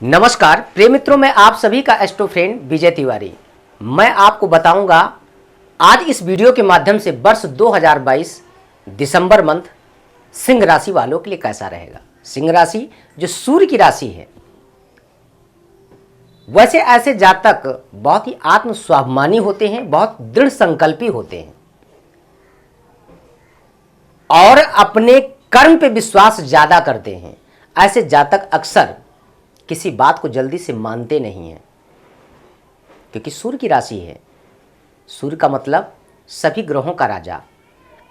नमस्कार प्रिय मित्रों, मैं आप सभी का एस्ट्रो फ्रेंड विजय तिवारी। मैं आपको बताऊंगा आज इस वीडियो के माध्यम से वर्ष 2022 दिसंबर मंथ सिंह राशि वालों के लिए कैसा रहेगा। सिंह राशि जो सूर्य की राशि है, वैसे ऐसे जातक बहुत ही आत्म स्वाभिमानी होते हैं, बहुत दृढ़ संकल्पी होते हैं और अपने कर्म पे विश्वास ज्यादा करते हैं। ऐसे जातक अक्सर किसी बात को जल्दी से मानते नहीं हैं, क्योंकि सूर्य की राशि है। सूर्य का मतलब सभी ग्रहों का राजा,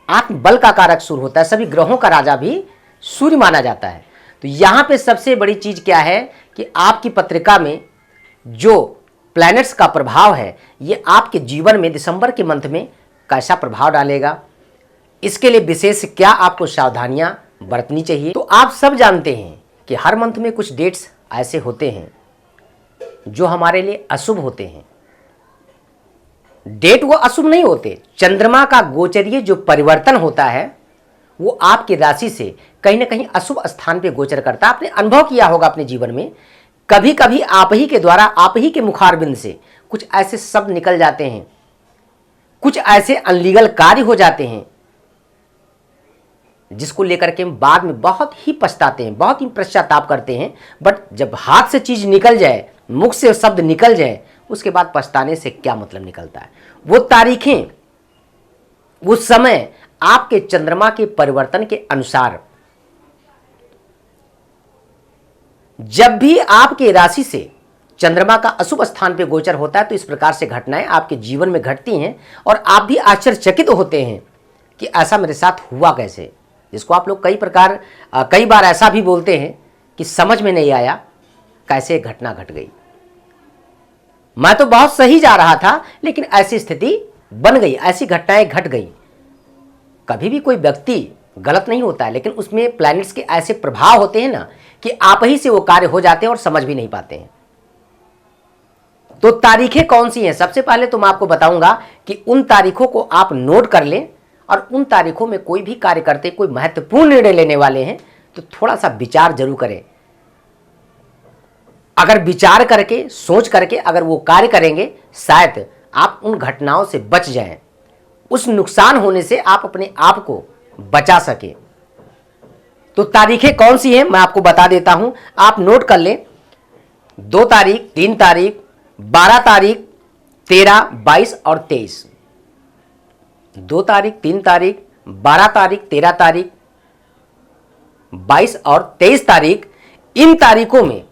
आत्म बल का कारक सूर्य होता है। सभी ग्रहों का राजा भी सूर्य माना जाता है। तो यहाँ पे सबसे बड़ी चीज क्या है कि आपकी पत्रिका में जो प्लैनेट्स का प्रभाव है, ये आपके जीवन में दिसंबर के मंथ में कैसा प्रभाव डालेगा, इसके लिए विशेष क्या आपको सावधानियां बरतनी चाहिए। तो आप सब जानते हैं कि हर मंथ में कुछ डेट्स ऐसे होते हैं जो हमारे लिए अशुभ होते हैं। डेट वो अशुभ नहीं होते, चंद्रमा का गोचरीय जो परिवर्तन होता है वो आपकी राशि से कहीं ना कहीं अशुभ स्थान पे गोचर करता है। आपने अनुभव किया होगा अपने जीवन में, कभी कभी आप ही के द्वारा, आप ही के मुखारबिंद से कुछ ऐसे शब्द निकल जाते हैं, कुछ ऐसे अनलीगल कार्य हो जाते हैं जिसको लेकर के हम बाद में बहुत ही पछताते हैं, बहुत ही पश्चाताप करते हैं। बट जब हाथ से चीज निकल जाए, मुख से शब्द निकल जाए, उसके बाद पछताने से क्या मतलब निकलता है। वो तारीखें, वो समय आपके चंद्रमा के परिवर्तन के अनुसार, जब भी आपके राशि से चंद्रमा का अशुभ स्थान पे गोचर होता है तो इस प्रकार से घटनाएं आपके जीवन में घटती हैं और आप भी आश्चर्यचकित होते हैं कि ऐसा मेरे साथ हुआ कैसे। जिसको आप लोग कई बार ऐसा भी बोलते हैं कि समझ में नहीं आया कैसे घटना घट गई। मैं तो बहुत सही जा रहा था लेकिन ऐसी स्थिति बन गई, ऐसी घटनाएं घट गई। कभी भी कोई व्यक्ति गलत नहीं होता है, लेकिन उसमें प्लैनेट्स के ऐसे प्रभाव होते हैं ना कि आप ही से वो कार्य हो जाते हैं और समझ भी नहीं पाते हैं। तो तारीखें कौन सी हैं? सबसे पहले तो मैं आपको बताऊंगा कि उन तारीखों को आप नोट कर लें और उन तारीखों में कोई भी कार्य करते, कोई महत्वपूर्ण निर्णय लेने वाले हैं तो थोड़ा सा विचार जरूर करें। अगर विचार करके, सोच करके अगर वो कार्य करेंगे, शायद आप उन घटनाओं से बच जाएं, उस नुकसान होने से आप अपने आप को बचा सके। तो तारीखें कौन सी हैं मैं आपको बता देता हूं, आप नोट कर लें। 2 तारीख, 3 तारीख, 12 तारीख, 13, 22 और 23। 2 तारीख, 3 तारीख, 12 तारीख, 13 तारीख, 22 और 23 तारीख, इन तारीखों में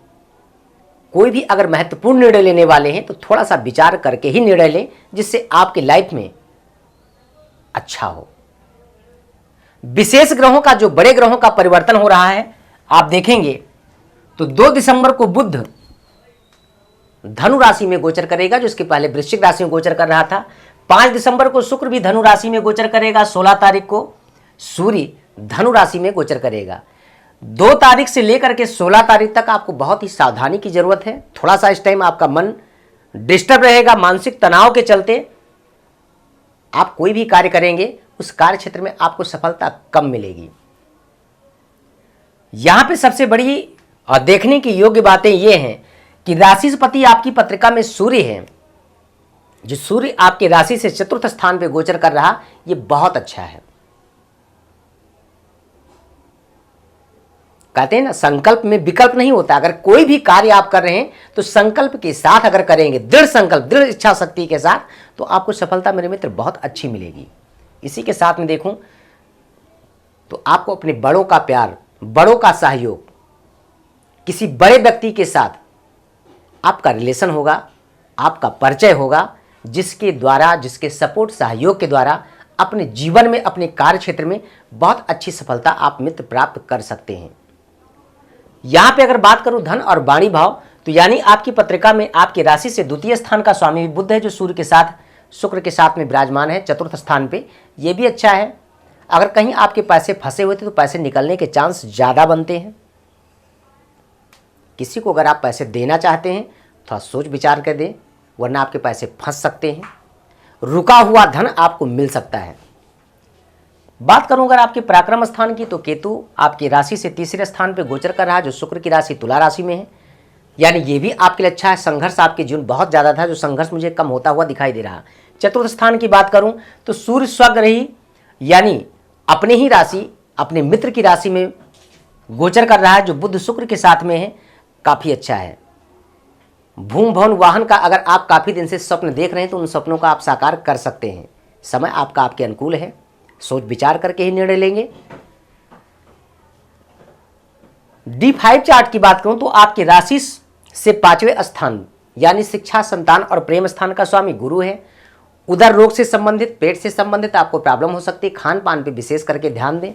कोई भी अगर महत्वपूर्ण निर्णय लेने वाले हैं तो थोड़ा सा विचार करके ही निर्णय लें, जिससे आपकी लाइफ में अच्छा हो। विशेष ग्रहों का, जो बड़े ग्रहों का परिवर्तन हो रहा है, आप देखेंगे तो 2 दिसंबर को बुध धनु राशि में गोचर करेगा, जो इसके पहले वृश्चिक राशि में गोचर कर रहा था। 5 दिसंबर को शुक्र भी धनु राशि में गोचर करेगा। 16 तारीख को सूर्य धनु राशि में गोचर करेगा। 2 तारीख से लेकर के 16 तारीख तक आपको बहुत ही सावधानी की जरूरत है। थोड़ा सा इस टाइम आपका मन डिस्टर्ब रहेगा, मानसिक तनाव के चलते आप कोई भी कार्य करेंगे उस कार्य क्षेत्र में आपको सफलता कम मिलेगी। यहां पे सबसे बड़ी और देखने की योग्य बातें ये हैं कि राशिपति आपकी पत्रिका में सूर्य है। जो सूर्य आपके राशि से चतुर्थ स्थान पे गोचर कर रहा, ये बहुत अच्छा है। कहते हैं ना, संकल्प में विकल्प नहीं होता। अगर कोई भी कार्य आप कर रहे हैं तो संकल्प के साथ अगर करेंगे, दृढ़ संकल्प, दृढ़ इच्छा शक्ति के साथ, तो आपको सफलता मेरे मित्र बहुत अच्छी मिलेगी। इसी के साथ में देखूं तो आपको अपने बड़ों का प्यार, बड़ों का सहयोग, किसी बड़े व्यक्ति के साथ आपका रिलेशन होगा, आपका परिचय होगा, जिसके द्वारा, जिसके सपोर्ट, सहयोग के द्वारा अपने जीवन में, अपने कार्य क्षेत्र में बहुत अच्छी सफलता आप मित्र प्राप्त कर सकते हैं। यहां पे अगर बात करूं धन और वाणी भाव, तो यानी आपकी पत्रिका में आपकी राशि से द्वितीय स्थान का स्वामी बुध है, जो सूर्य के साथ, शुक्र के साथ में विराजमान है चतुर्थ स्थान पे। ये भी अच्छा है। अगर कहीं आपके पैसे फंसे हुए थे तो पैसे निकलने के चांस ज्यादा बनते हैं। किसी को अगर आप पैसे देना चाहते हैं थोड़ा सोच विचार कर दें, वरना आपके पैसे फंस सकते हैं। रुका हुआ धन आपको मिल सकता है। बात करूं अगर आपके पराक्रम स्थान की, तो केतु आपकी राशि से तीसरे स्थान पे गोचर कर रहा है, जो शुक्र की राशि तुला राशि में है। यानी ये भी आपके लिए अच्छा है। संघर्ष आपके जीवन बहुत ज़्यादा था, जो संघर्ष मुझे कम होता हुआ दिखाई दे रहा। चतुर्थ स्थान की बात करूं तो सूर्य स्वग्रही यानी अपने ही राशि, अपने मित्र की राशि में गोचर कर रहा है, जो बुध शुक्र के साथ में है, काफ़ी अच्छा है। भूम भवन वाहन का अगर आप काफ़ी दिन से स्वप्न देख रहे हैं तो उन सपनों का आप साकार कर सकते हैं। समय आपका आपके अनुकूल है, सोच विचार करके ही निर्णय लेंगे। D5 चार्ट की बात करूं तो आपकी राशि से 5वें स्थान यानी शिक्षा, संतान और प्रेम स्थान का स्वामी गुरु है। उधर रोग से संबंधित, पेट से संबंधित आपको प्रॉब्लम हो सकती है। खान पान पे विशेष करके ध्यान दें।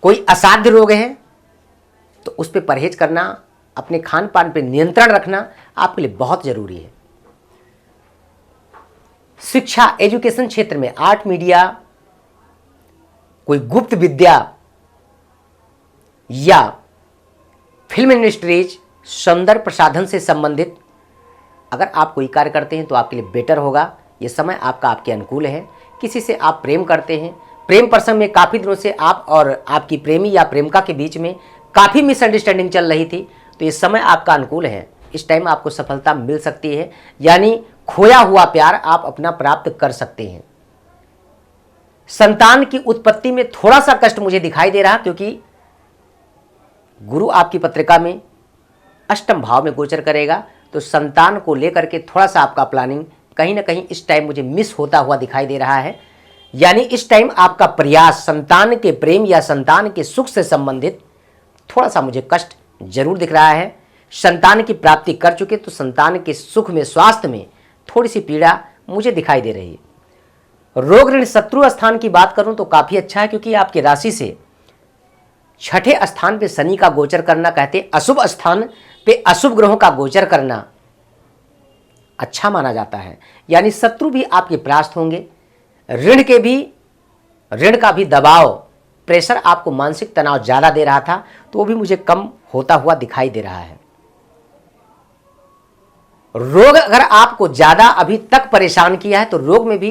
कोई असाध्य रोग है तो उस पर परहेज करना, अपने खान पान पे नियंत्रण रखना आपके लिए बहुत जरूरी है। शिक्षा, एजुकेशन क्षेत्र में आर्ट, मीडिया, कोई गुप्त विद्या या फिल्म इंडस्ट्रीज, सौंदर्य प्रसाधन से संबंधित अगर आप कोई कार्य करते हैं तो आपके लिए बेटर होगा। ये समय आपका आपके अनुकूल है। किसी से आप प्रेम करते हैं, प्रेम प्रसंग में काफ़ी दिनों से आप और आपकी प्रेमी या प्रेमिका के बीच में काफ़ी मिसअंडरस्टैंडिंग चल रही थी, तो ये समय आपका अनुकूल है। इस टाइम आपको सफलता मिल सकती है, यानी खोया हुआ प्यार आप अपना प्राप्त कर सकते हैं। संतान की उत्पत्ति में थोड़ा सा कष्ट मुझे दिखाई दे रहा, क्योंकि गुरु आपकी पत्रिका में अष्टम भाव में गोचर करेगा, तो संतान को लेकर के थोड़ा सा आपका प्लानिंग कहीं ना कहीं इस टाइम मुझे मिस होता हुआ दिखाई दे रहा है। यानी इस टाइम आपका प्रयास संतान के प्रेम या संतान के सुख से संबंधित थोड़ा सा मुझे कष्ट जरूर दिख रहा है। संतान की प्राप्ति कर चुके तो संतान के सुख में, स्वास्थ्य में थोड़ी सी पीड़ा मुझे दिखाई दे रही है। रोग ऋण शत्रु स्थान की बात करूं तो काफी अच्छा है, क्योंकि आपकी राशि से 6ठे स्थान पे शनि का गोचर करना, कहते हैं अशुभ स्थान पे अशुभ ग्रहों का गोचर करना अच्छा माना जाता है। यानी शत्रु भी आपके परास्त होंगे। ऋण का भी दबाव, प्रेशर आपको मानसिक तनाव ज्यादा दे रहा था, तो वो भी मुझे कम होता हुआ दिखाई दे रहा है। रोग अगर आपको ज्यादा अभी तक परेशान किया है तो रोग में भी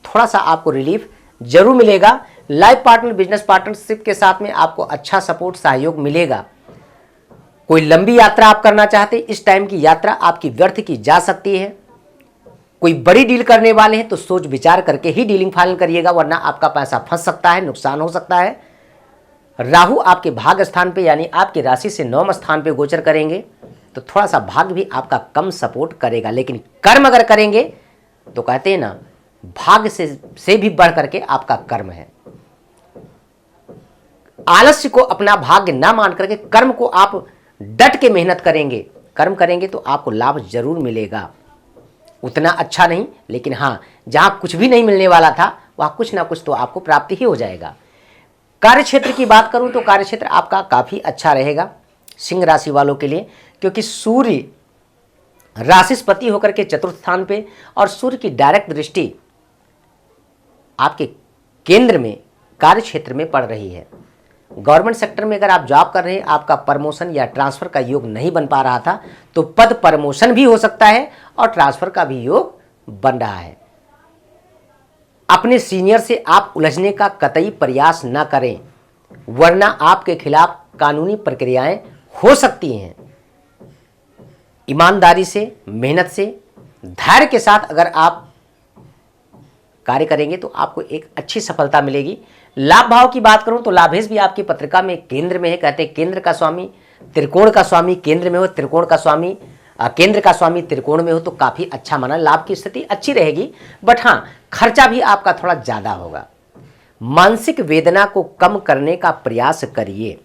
थोड़ा सा आपको रिलीफ जरूर मिलेगा। लाइफ पार्टनर, बिजनेस पार्टनरशिप के साथ में आपको अच्छा सपोर्ट, सहयोग मिलेगा। कोई लंबी यात्रा आप करना चाहते हैं, इस टाइम की यात्रा आपकी व्यर्थ की जा सकती है। कोई बड़ी डील करने वाले हैं तो सोच विचार करके ही डीलिंग फाइनल करिएगा, वरना आपका पैसा फंस सकता है, नुकसान हो सकता है। राहु आपके भाग्य स्थान पे यानी आपकी राशि से 9वें स्थान पे गोचर करेंगे, तो थोड़ा सा भाग्य भी आपका कम सपोर्ट करेगा। लेकिन कर्म अगर करेंगे तो कहते हैं ना, भाग्य से भी बढ़ करके आपका कर्म है। आलस्य को अपना भाग्य ना मान करके कर्म को आप डट के मेहनत करेंगे, कर्म करेंगे तो आपको लाभ जरूर मिलेगा। उतना अच्छा नहीं, लेकिन हाँ, जहां कुछ भी नहीं मिलने वाला था वहां कुछ ना कुछ तो आपको प्राप्ति ही हो जाएगा। कार्य क्षेत्र की बात करूं तो कार्य क्षेत्र आपका काफी अच्छा रहेगा सिंह राशि वालों के लिए, क्योंकि सूर्य राशिस्पति होकर के चतुर्थ स्थान पे और सूर्य की डायरेक्ट दृष्टि आपके केंद्र में, कार्य क्षेत्र में पड़ रही है। गवर्नमेंट सेक्टर में अगर आप जॉब कर रहे हैं, आपका प्रमोशन या ट्रांसफर का योग नहीं बन पा रहा था, तो पद प्रमोशन भी हो सकता है और ट्रांसफर का भी योग बन रहा है। अपने सीनियर से आप उलझने का कतई प्रयास ना करें, वरना आपके खिलाफ कानूनी प्रक्रियाएं हो सकती हैं। ईमानदारी से, मेहनत से, धैर्य के साथ अगर आप कार्य करेंगे तो आपको एक अच्छी सफलता मिलेगी। लाभ भाव की बात करूं तो लाभेश भी आपकी पत्रिका में केंद्र में है। कहते हैं केंद्र का स्वामी त्रिकोण का स्वामी केंद्र में हो, त्रिकोण का स्वामी केंद्र का स्वामी त्रिकोण में हो, तो काफी अच्छा माना, लाभ की स्थिति अच्छी रहेगी। बट हाँ, खर्चा भी आपका थोड़ा ज्यादा होगा। मानसिक वेदना को कम करने का प्रयास करिए।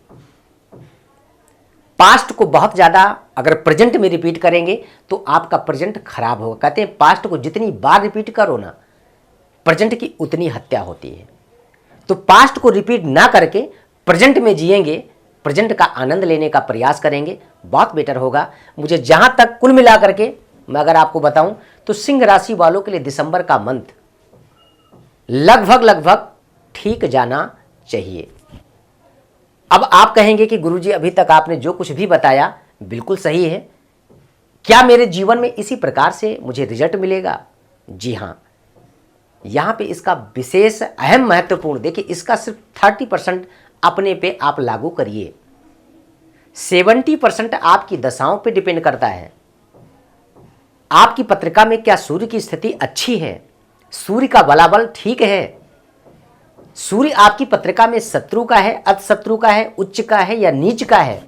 पास्ट को बहुत ज्यादा अगर प्रेजेंट में रिपीट करेंगे तो आपका प्रेजेंट खराब होगा। कहते हैं पास्ट को जितनी बार रिपीट करो ना, प्रेजेंट की उतनी हत्या होती है। तो पास्ट को रिपीट ना करके प्रेजेंट में जिएंगे, प्रेजेंट का आनंद लेने का प्रयास करेंगे, बहुत बेटर होगा। मुझे जहां तक कुल मिला करके मैं अगर आपको बताऊं तो सिंह राशि वालों के लिए दिसंबर का मंथ लगभग ठीक जाना चाहिए। अब आप कहेंगे कि गुरुजी अभी तक आपने जो कुछ भी बताया बिल्कुल सही है, क्या मेरे जीवन में इसी प्रकार से मुझे रिजल्ट मिलेगा? जी हाँ, यहां पे इसका विशेष अहम महत्वपूर्ण, देखिए इसका सिर्फ 30% अपने पे आप लागू करिए। 70% आपकी दशाओं पे डिपेंड करता है। आपकी पत्रिका में क्या सूर्य की स्थिति अच्छी है, सूर्य का बलाबल ठीक है, सूर्य आपकी पत्रिका में शत्रु का है, अतशत्रु का है, उच्च का है या नीच का है,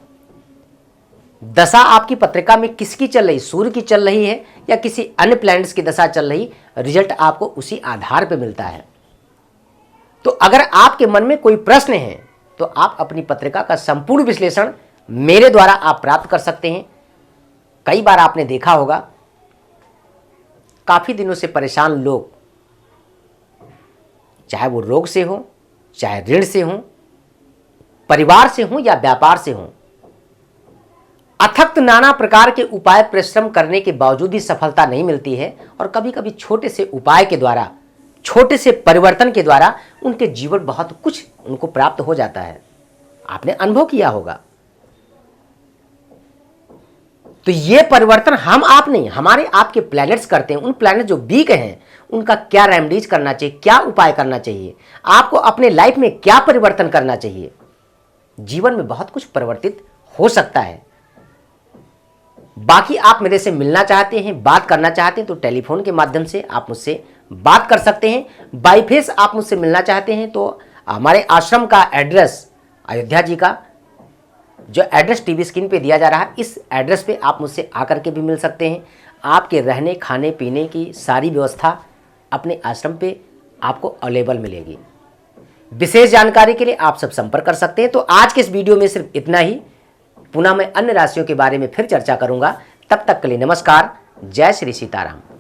दशा आपकी पत्रिका में किसकी चल रही, सूर्य की चल रही है या किसी अन्य प्लैनेट्स की दशा चल रही, रिजल्ट आपको उसी आधार पर मिलता है। तो अगर आपके मन में कोई प्रश्न है तो आप अपनी पत्रिका का संपूर्ण विश्लेषण मेरे द्वारा आप प्राप्त कर सकते हैं। कई बार आपने देखा होगा काफी दिनों से परेशान लोग, चाहे वो रोग से हो, चाहे ऋण से हो, परिवार से हो या व्यापार से हो, अथक नाना प्रकार के उपाय परिश्रम करने के बावजूद भी सफलता नहीं मिलती है और कभी कभी छोटे से उपाय के द्वारा, छोटे से परिवर्तन के द्वारा उनके जीवन बहुत कुछ उनको प्राप्त हो जाता है। आपने अनुभव किया होगा। तो ये परिवर्तन हम आप नहीं, हमारे आपके प्लैनेट्स करते हैं। उन प्लैनेट जो वीक हैं उनका क्या रेमेडीज करना चाहिए, क्या उपाय करना चाहिए, आपको अपने लाइफ में क्या परिवर्तन करना चाहिए। जीवन में बहुत कुछ परिवर्तित हो सकता है। बाकी आप मेरे से मिलना चाहते हैं, बात करना चाहते हैं तो टेलीफोन के माध्यम से आप मुझसे बात कर सकते हैं। बाई फेस आप मुझसे मिलना चाहते हैं तो हमारे आश्रम का एड्रेस, अयोध्या जी का जो एड्रेस टीवी स्क्रीन पे दिया जा रहा है, इस एड्रेस पे आप मुझसे आकर के भी मिल सकते हैं। आपके रहने खाने पीने की सारी व्यवस्था अपने आश्रम पे आपको अवेलेबल मिलेगी। विशेष जानकारी के लिए आप सब संपर्क कर सकते हैं। तो आज के इस वीडियो में सिर्फ इतना ही। पुनः मैं अन्य राशियों के बारे में फिर चर्चा करूंगा। तब तक के लिए नमस्कार। जय श्री सीताराम।